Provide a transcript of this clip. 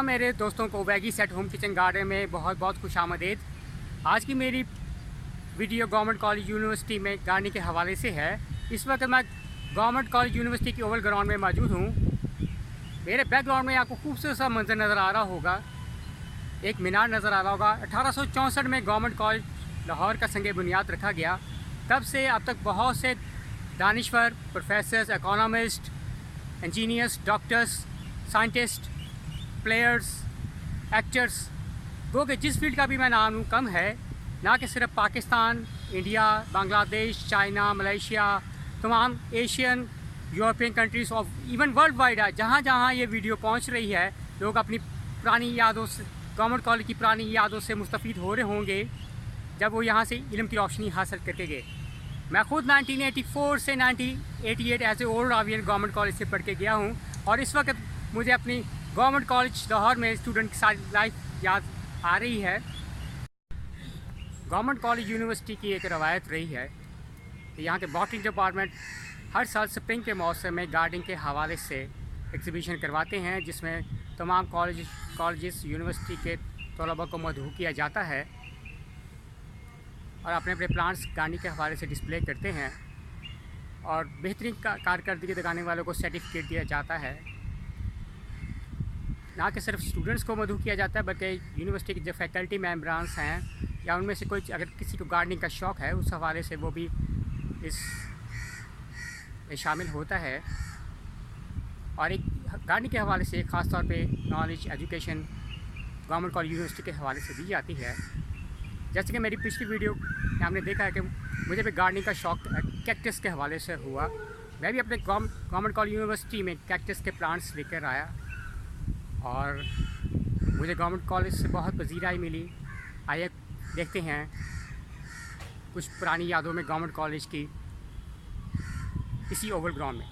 मेरे दोस्तों को वैगी सेट होम किचन गार्डन में बहुत बहुत खुशामदीद। आज की मेरी वीडियो गवर्नमेंट कॉलेज यूनिवर्सिटी में गार्डनिंग के हवाले से है। इस वक्त मैं गवर्नमेंट कॉलेज यूनिवर्सिटी की ओवल ग्राउंड में मौजूद हूँ। मेरे बैकग्राउंड में आपको खूबसूरत सा मंजर नज़र आ रहा होगा, एक मीनार नज़र आ रहा होगा। 1864 में गवर्नमेंट कॉलेज लाहौर का संग बुनियाद रखा गया। तब से अब तक बहुत से दानिश्वर, professors, economist, engineers, doctors, scientist, players, actors, गो के जिस फील्ड का भी मैं नाम लूँ कम है। ना कि सिर्फ Pakistan, India, Bangladesh, China, Malaysia, तमाम एशियन, यूरोपियन कंट्रीज़ और इवन वर्ल्ड वाइड है। जहाँ जहाँ ये वीडियो पहुँच रही है, लोग अपनी पुरानी यादों से, गवर्नमेंट कॉलेज की पुरानी यादों से मुस्तफ़ीद हो रहे होंगे जब वो यहाँ से इल्म की रोशनी हासिल करके गए। मैं ख़ुद 1984 से 1988 एज ए ओल्ड आवियन गवर्नमेंट कॉलेज से पढ़ के गया हूँ और इस वक्त मुझे अपनी गवर्नमेंट कॉलेज लाहौर में स्टूडेंट की सारी लाइफ याद आ रही है। गवर्नमेंट कॉलेज यूनिवर्सिटी की एक रवायत रही है कि यहाँ के बॉटनी डिपार्टमेंट हर साल स्प्रिंग के मौसम में गार्डनिंग के हवाले से एग्जीबिशन करवाते हैं, जिसमें तमाम कॉलेजेस यूनिवर्सिटी के तलबा को मदऊ किया जाता है और अपने अपने प्लांट्स गार्डनिंग के हवाले से डिस्प्ले करते हैं और बेहतरीन कारकर्दगी दिखाने वालों को सर्टिफिकेट दिया जाता है। ना कि सिर्फ स्टूडेंट्स को मदऊ किया जाता है बल्कि यूनिवर्सिटी के जो फैकल्टी मेम्बरान्स हैं या उनमें से कोई अगर किसी को गार्डनिंग का शौक़ है उस हवाले से वो भी इस शामिल होता है। और एक गार्डनिंग के हवाले से ख़ास तौर पे knowledge education government college university के हवाले से दी जाती है। जैसे कि मेरी पिछली वीडियो में हमने देखा है कि मुझे भी गार्डनिंग का शौक़ कैक्टस के हवाले से हुआ। मैं भी अपने गवर्नमेंट कॉलेज यूनिवर्सिटी में कैक्टस के प्लांट्स लेकर आया और मुझे गवर्नमेंट कॉलेज से बहुत पजीराई मिली। आइए देखते हैं कुछ पुरानी यादों में गवर्नमेंट कॉलेज की इसी ओवल ग्राउंड में।